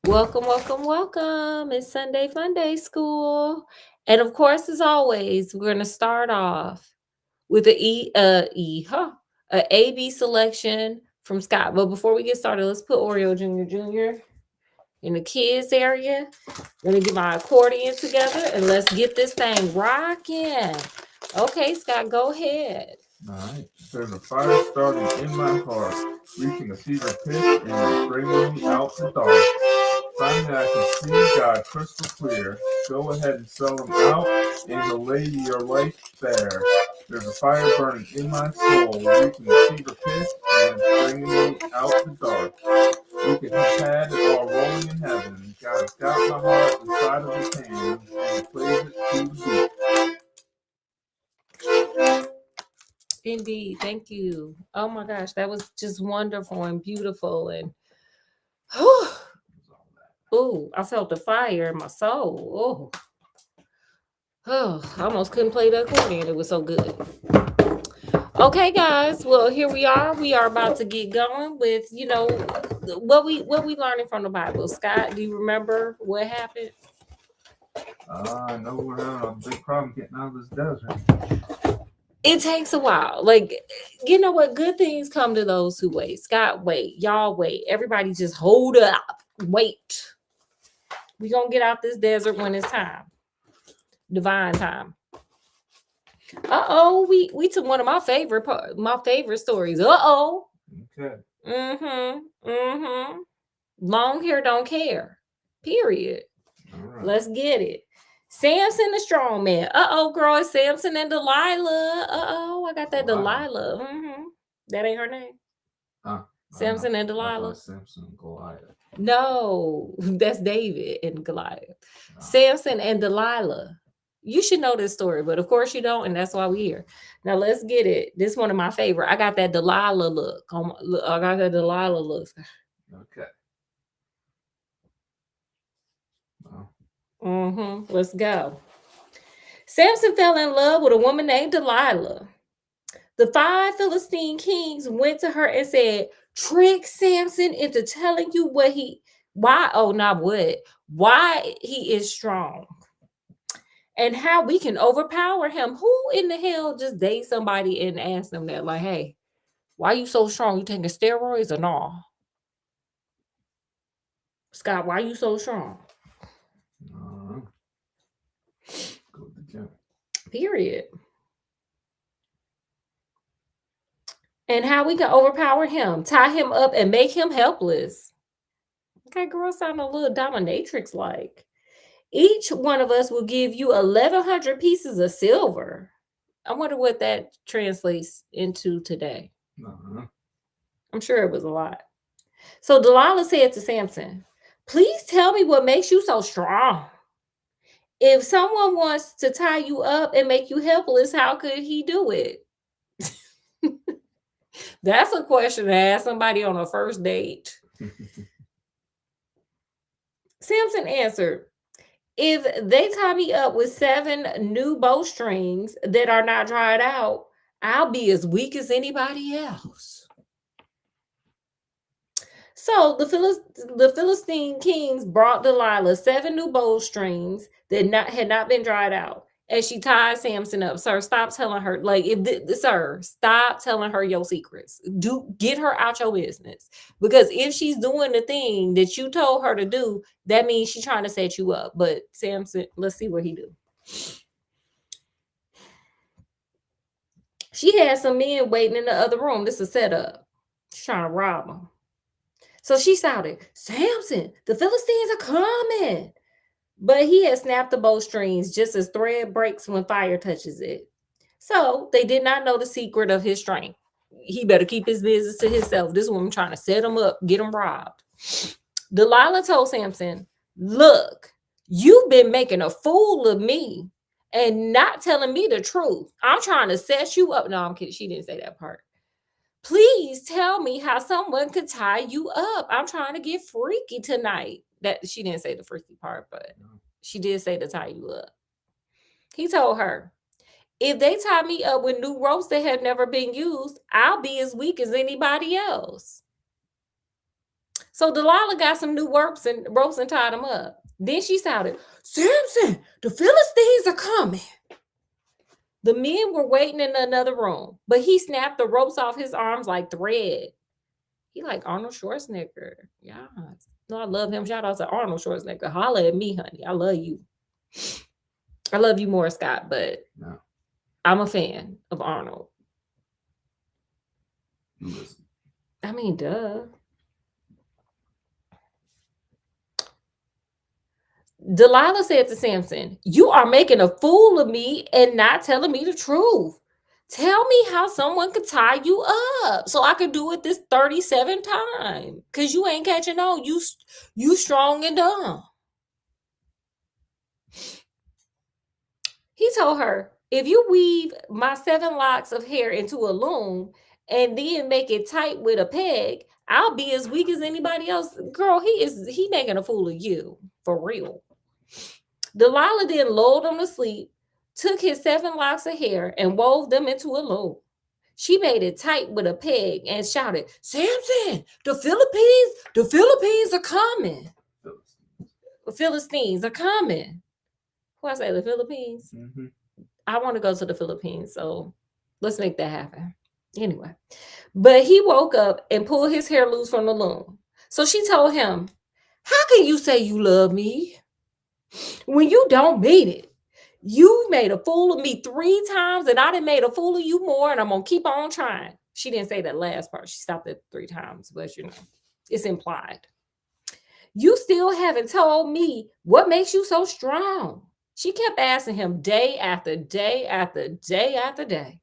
Welcome, welcome, welcome. It's Sunday Funday School. And of course, as always, we're going to start off with a AB selection from Scott. But before we get started, let's put Oreo Jr. in the kids area. Let me get my accordion together and let's get this thing rocking. Okay, Scott, go ahead. All right. There's a fire starting in my heart, reaching a fever pitch and bringing me out the dark. Finally, I can see God crystal clear. Go ahead and sell them out, and lay your life bare. There's a fire burning in my soul, reaching a fever pitch and bringing me out the dark. We could have had it all rolling in heaven. God's got my heart inside of his hands, and he plays it to the beat. Indeed. Thank you. Oh my gosh, that was just wonderful and beautiful. And oh, I felt the fire in my soul. I almost couldn't play the accordion. It was so good. Okay, guys. Well, here we are. We are about to get going with, what we learning from the Bible. Scott, do you remember what happened? I know we're having a big problem getting out of this desert. It takes a while. Like, you know what? Good things come to those who wait. Scott, wait. Y'all wait. Everybody just hold up. Wait. We gonna get out this desert when it's time. Divine time. We took one of my favorite stories. Okay. Long hair don't care. Period. All right. Let's get it. Samson the strong man. Girl, it's Samson and Delilah. I got that Delilah. That ain't her name. Samson and Delilah. Samson and Goliath. No, that's David and Goliath. Samson and Delilah. You should know this story, but of course you don't, and that's why we're here. Now let's get it. This is one of my favorite. I got that Delilah look. I got that Delilah look. Okay. Let's go. Samson fell in love with a woman named Delilah. The 5 Philistine kings went to her and said, trick Samson into telling you why he is strong and how we can overpower him. Who in the hell just date somebody and ask them that? Like, hey, why you so strong? You taking steroids or no? Scott, why you so strong? Go to the gym. Period. And how we can overpower him, tie him up and make him helpless. Okay, girl, sound a little dominatrix like. Each one of us will give you 1,100 pieces of silver. I wonder what that translates into today. I'm sure it was a lot. So Delilah said to Samson, please tell me what makes you so strong. If someone wants to tie you up and make you helpless, how could he do it? That's a question to ask somebody on a first date. Samson answered, if they tie me up with 7 new bowstrings that are not dried out, I'll be as weak as anybody else. So the Philistine kings brought Delilah 7 new bowstrings that had not been dried out. And she tied Samson up. Sir, stop telling her. Stop telling her your secrets. Get her out your business. Because if she's doing the thing that you told her to do, that means she's trying to set you up. But Samson, let's see what he do. She had some men waiting in the other room. This is a setup. She's trying to rob him. So she shouted, Samson, the Philistines are coming. But he had snapped the bowstrings just as thread breaks when fire touches it. So they did not know the secret of his strength. He better keep his business to himself. This woman trying to set him up, get him robbed. Delilah told Samson, look, you've been making a fool of me and not telling me the truth. I'm trying to set you up. No, I'm kidding. She didn't say that part. Please tell me how someone could tie you up. I'm trying to get freaky tonight. That she didn't say the freaky part, but she did say to tie you up. He told her, if they tie me up with new ropes that have never been used, I'll be as weak as anybody else. So Delilah got some new ropes and tied him up. Then she shouted, Samson, the Philistines are coming. The men were waiting in another room, but he snapped the ropes off his arms like thread. He like Arnold Schwarzenegger. Yeah. No, I love him. Shout out to Arnold Schwarzenegger. Holla at me, honey. I love you. I love you more, Scott, but no. I'm a fan of Arnold. You listen. I mean, duh. Delilah said to Samson, you are making a fool of me and not telling me the truth. Tell me how someone could tie you up so I could do it this 37 time. Because you ain't catching on. You strong and dumb. He told her, if you weave my 7 locks of hair into a loom and then make it tight with a peg, I'll be as weak as anybody else. Girl, he making a fool of you. For real. Delilah then lulled him to sleep, took his 7 locks of hair and wove them into a loom. She made it tight with a peg and shouted, Samson, the Philippines are coming. The Philistines are coming. Who I say, the Philippines? Mm-hmm. I want to go to the Philippines, so let's make that happen. Anyway, but he woke up and pulled his hair loose from the loom. So she told him, how can you say you love me when you don't mean it? You made a fool of me 3 times and I done made a fool of you more and I'm going to keep on trying. She didn't say that last part. She stopped at 3 times, but you know, it's implied. You still haven't told me what makes you so strong. She kept asking him day after day after day after day.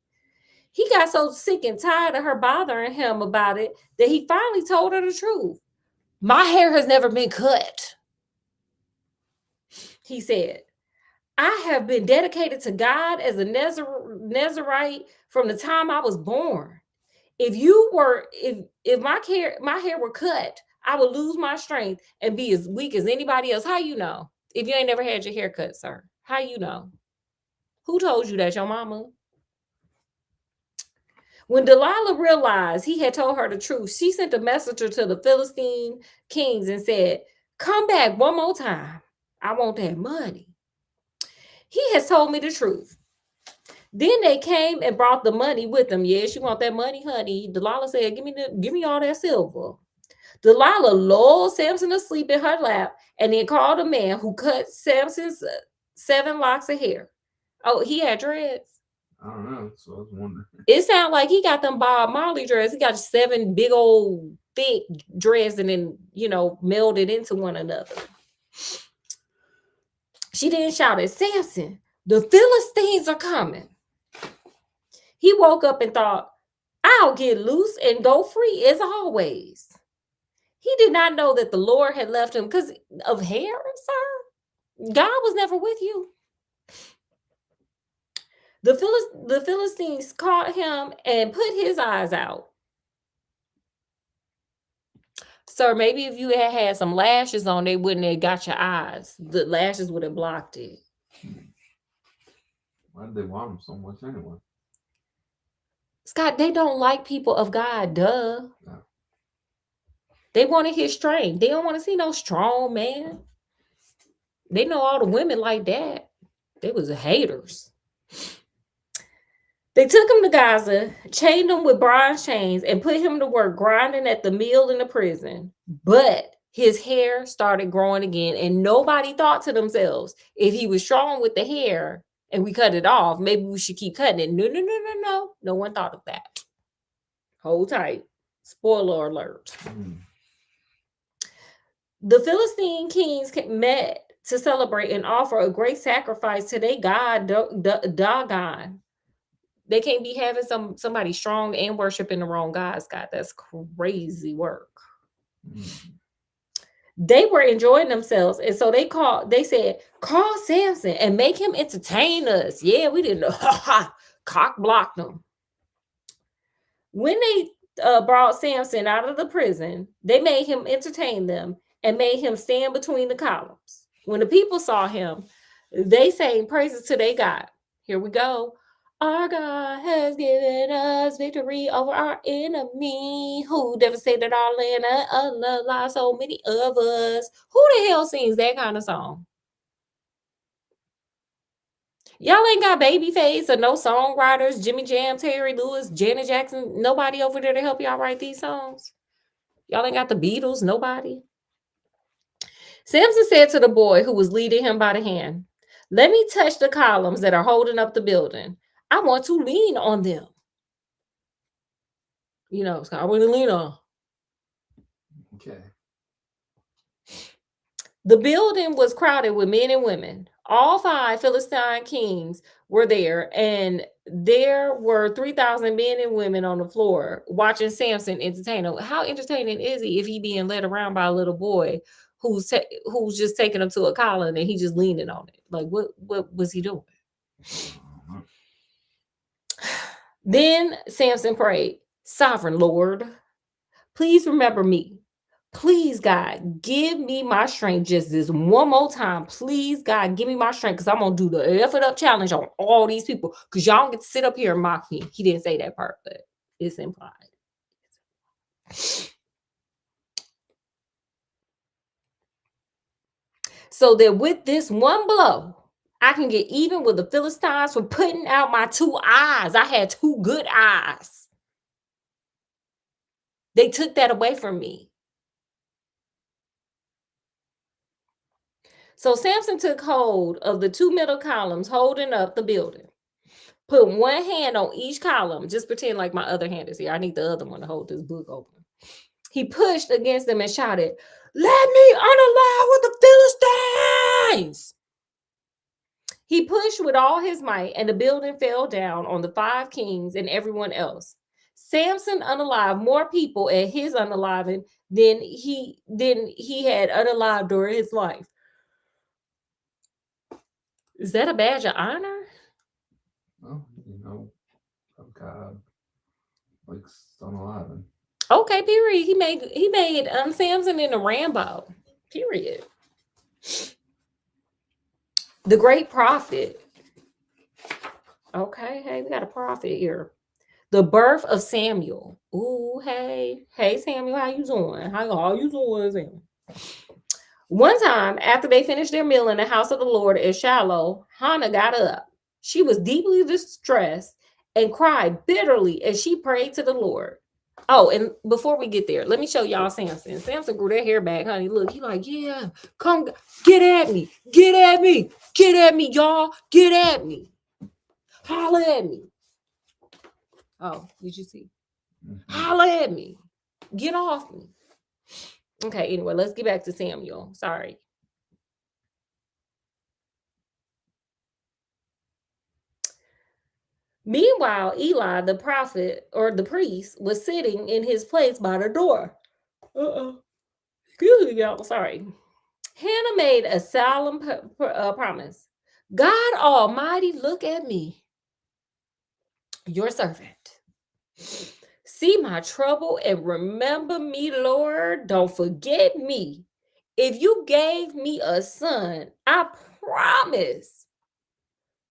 He got so sick and tired of her bothering him about it that he finally told her the truth. My hair has never been cut, he said. I have been dedicated to God as a Nazarite from the time I was born. If my hair were cut, I would lose my strength and be as weak as anybody else. How you know? If you ain't never had your hair cut, sir. How you know? Who told you that? Your mama? When Delilah realized he had told her the truth, she sent a messenger to the Philistine kings and said, come back one more time. I want that money. He has told me the truth. Then they came and brought the money with them. Yes, you want that money, honey. Delilah said, give me all that silver. Delilah lulled Samson asleep in her lap and then called a man who cut Samson's 7 locks of hair. Oh, he had dreads? I don't know, so I was wondering. It sounded like he got them Bob Marley dreads. He got 7 big old thick dreads and then, melded into one another. She then shouted, Samson, the Philistines are coming. He woke up and thought, I'll get loose and go free as always. He did not know that the Lord had left him because of hair, sir. God was never with you. The Philistines caught him and put his eyes out. Sir, maybe if you had some lashes on, they wouldn't have got your eyes. The lashes would have blocked it. Why did they want him so much anyway? Scott, they don't like people of God, duh. Yeah. They wanted his strength. They don't want to see no strong man. They know all the women like that. They was haters. They took him to Gaza, chained him with bronze chains, and put him to work grinding at the mill in the prison. But his hair started growing again, and nobody thought to themselves, if he was strong with the hair and we cut it off, maybe we should keep cutting it. No. No one thought of that. Hold tight. Spoiler alert. The Philistine kings met to celebrate and offer a great sacrifice to their God, Dagon. They can't be having somebody strong and worshiping the wrong God, Scott. That's crazy work. They were enjoying themselves, and so they said, call Samson and make him entertain us. Yeah, we didn't know. Cock blocked them. When they brought Samson out of the prison, they made him entertain them and made him stand between the columns. When the people saw him, they sang praises to their God. Here we go. Our God has given us victory over our enemy who devastated our land and unalive so many of us. Who the hell sings that kind of song? Y'all ain't got Babyface or no songwriters, Jimmy Jam, Terry Lewis, Janet Jackson, nobody over there to help y'all write these songs? Y'all ain't got the Beatles, nobody? Samson said to the boy who was leading him by the hand, "Let me touch the columns that are holding up the building. I want to lean on them." You know, I want to lean on. Okay. The building was crowded with men and women. All 5 Philistine kings were there, and there were 3,000 men and women on the floor watching Samson entertain them. How entertaining is he if he being led around by a little boy who's just taking him to a column and he just leaning on it? Like, what was he doing? Then Samson prayed, "Sovereign Lord, please remember me. Please, God, give me my strength just this one more time. Please, God, give me my strength because I'm going to do the F it up challenge on all these people because y'all don't get to sit up here and mock me." He didn't say that part, but it's implied. So that with this one blow, I can get even with the Philistines for putting out my 2 eyes. I had 2 good eyes. They took that away from me. So Samson took hold of the 2 middle columns holding up the building. Put one hand on each column. Just pretend like my other hand is here. I need the other one to hold this book open. He pushed against them and shouted, "Let me unalive with the Philistines!" He pushed with all his might, and the building fell down on the 5 kings and everyone else. Samson unalived more people at his unaliving than he had unalived during his life. Is that a badge of honor? Well, God likes unalive. Okay, period. He made Samson into Rambo. Period. The great prophet. Okay, hey, we got a prophet here. The birth of Samuel. Ooh, hey Samuel, how you doing? How you doing, Samuel? One time, after they finished their meal in the house of the Lord at Shiloh, Hannah got up. She was deeply distressed and cried bitterly as she prayed to the Lord. Oh, and before we get there, let me show y'all Samson. Samson grew that hair back, honey. Look, he like, yeah, come get at me, get at me, get at me, y'all, get at me, holla at me. Oh, did you see? Holla at me, get off me. Okay, anyway, let's get back to Samuel. Sorry. Meanwhile, Eli, the prophet or the priest, was sitting in his place by the door. Excuse me, y'all. Sorry. Hannah made a solemn promise. "God Almighty, look at me, your servant. See my trouble and remember me, Lord. Don't forget me. If you gave me a son, I promise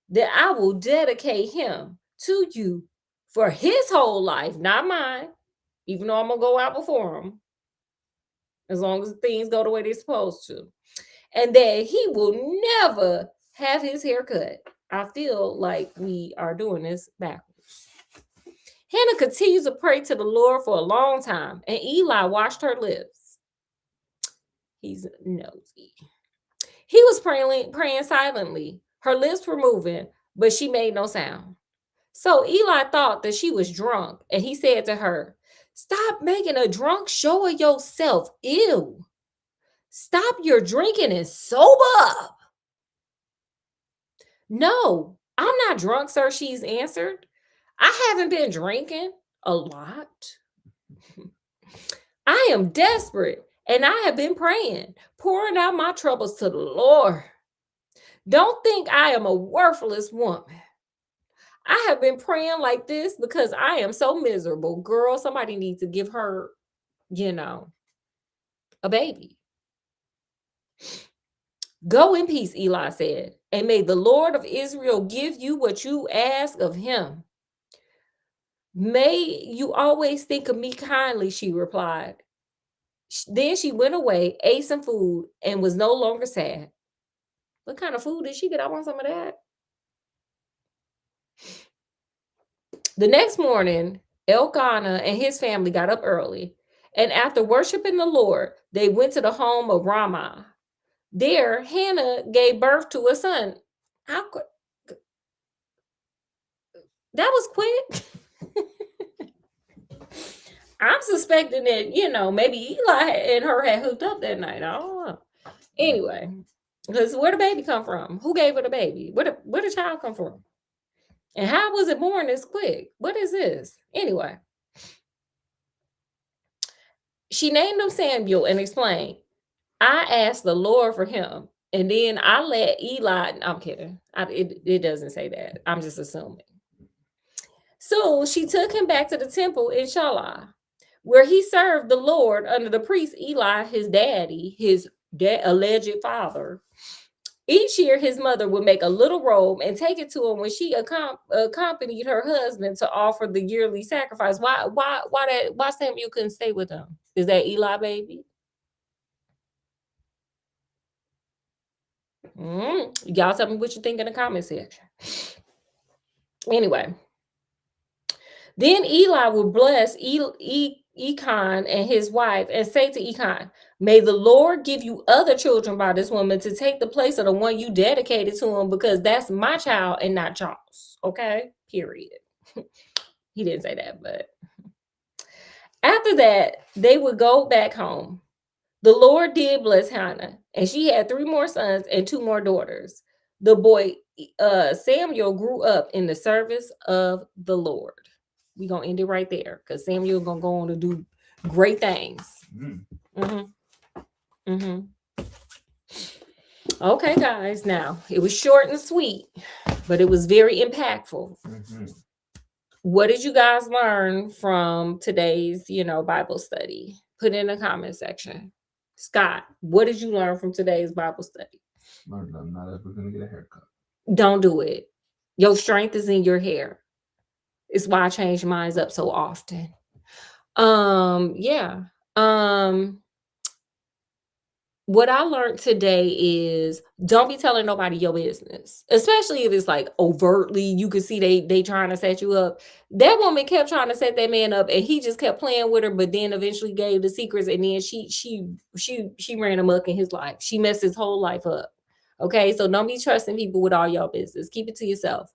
that I will dedicate him to you for his whole life, not mine, even though I'm going to go out before him, as long as things go the way they're supposed to. And that he will never have his hair cut." I feel like we are doing this backwards. Hannah continues to pray to the Lord for a long time, and Eli watched her lips. He's nosy. He was praying silently. Her lips were moving, but she made no sound. So Eli thought that she was drunk, and he said to her, "Stop making a drunk show of yourself. Ew. Stop your drinking and sober up." "No, I'm not drunk, sir," she's answered. "I haven't been drinking a lot. I am desperate, and I have been praying, pouring out my troubles to the Lord. Don't think I am a worthless woman. I have been praying like this because I am so miserable. Girl, somebody needs to give her, a baby." "Go in peace," Eli said, and may the Lord of Israel give you what you ask of him. May you always think of me kindly, she replied. Then she went away, ate some food, and was no longer sad. What kind of food did she get? I want some of that. The next morning, Elkanah and his family got up early, and after worshiping the Lord, they went to the home of Ramah. There, Hannah gave birth to a son. How quick? That was quick. I'm suspecting that, maybe Eli and her had hooked up that night. I don't know. Anyway, because where the baby come from? Who gave her the baby? Where the child come from? And how was it born this quick? What is this? Anyway, she named him Samuel and explained, I asked the Lord for him, and then I let Eli. I'm kidding. It doesn't say that. I'm just assuming. So she took him back to the temple in Shiloh, where he served the Lord under the priest Eli, his daddy, his alleged father. Each year, his mother would make a little robe and take it to him when she accompanied her husband to offer the yearly sacrifice. Why Samuel couldn't stay with them? Is that Eli baby? Y'all tell me what you think in the comment section. Anyway, then Eli would bless Econ and his wife and say to Econ, may the Lord give you other children by this woman to take the place of the one you dedicated to him, because that's my child and not Charles. Okay, period. He didn't say that, but after that, they would go back home. The Lord did bless Hannah, and she had 3 more sons and 2 more daughters. The boy Samuel grew up in the service of the Lord. We're going to end it right there because Samuel going to go on to do great things. Okay, guys. Now, it was short and sweet, but it was very impactful. What did you guys learn from today's, Bible study? Put it in the comment section. Scott, what did you learn from today's Bible study? I'm not ever going to get a haircut. Don't do it. Your strength is in your hair. It's why I change mine up so often. Yeah. What I learned today is don't be telling nobody your business, especially if it's like overtly you can see they trying to set you up. That woman kept trying to set that man up, and he just kept playing with her, but then eventually gave the secrets, and then she ran amok in his life. She messed his whole life up. Okay, so don't be trusting people with all your business. Keep it to yourself.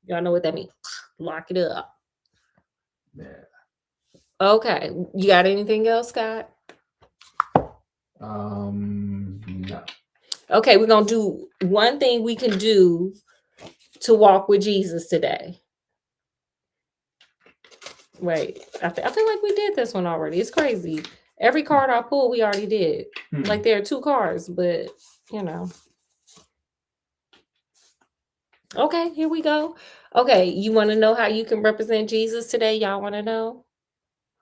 Y'all know what that means. Lock it up. Yeah. Okay, you got anything else, Scott? No. Okay, we're gonna do one thing we can do to walk with Jesus today. Wait, I feel like we did this one already. It's crazy. Every card I pulled, we already did. Like there are 2 cards, but Okay, here we go. Okay, you want to know how you can represent Jesus today? Y'all want to know?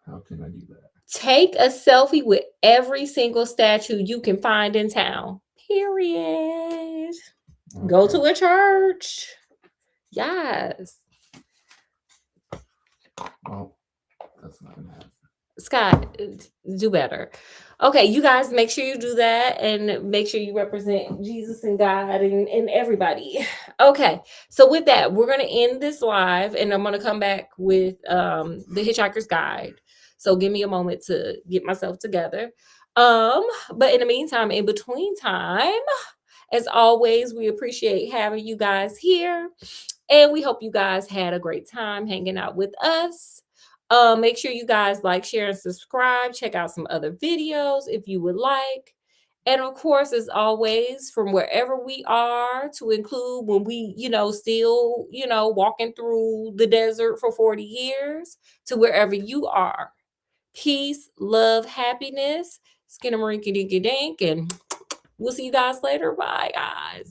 How can I do that? Take a selfie with every single statue you can find in town. Period. Okay. Go to a church. Yes. Well, that's not gonna happen. Scott, do better. Okay, you guys make sure you do that and make sure you represent Jesus and God and everybody. Okay, so with that, we're going to end this live, and I'm going to come back with the Hitchhiker's Guide. So give me a moment to get myself together. But in the meantime, in between time, as always, we appreciate having you guys here, and we hope you guys had a great time hanging out with us. Make sure you guys like, share, and subscribe. Check out some other videos if you would like. And of course, as always, from wherever we are, to include when we, still, walking through the desert for 40 years, to wherever you are. Peace, love, happiness, skinnamarink-a-dink-a-dink, and we'll see you guys later. Bye, guys.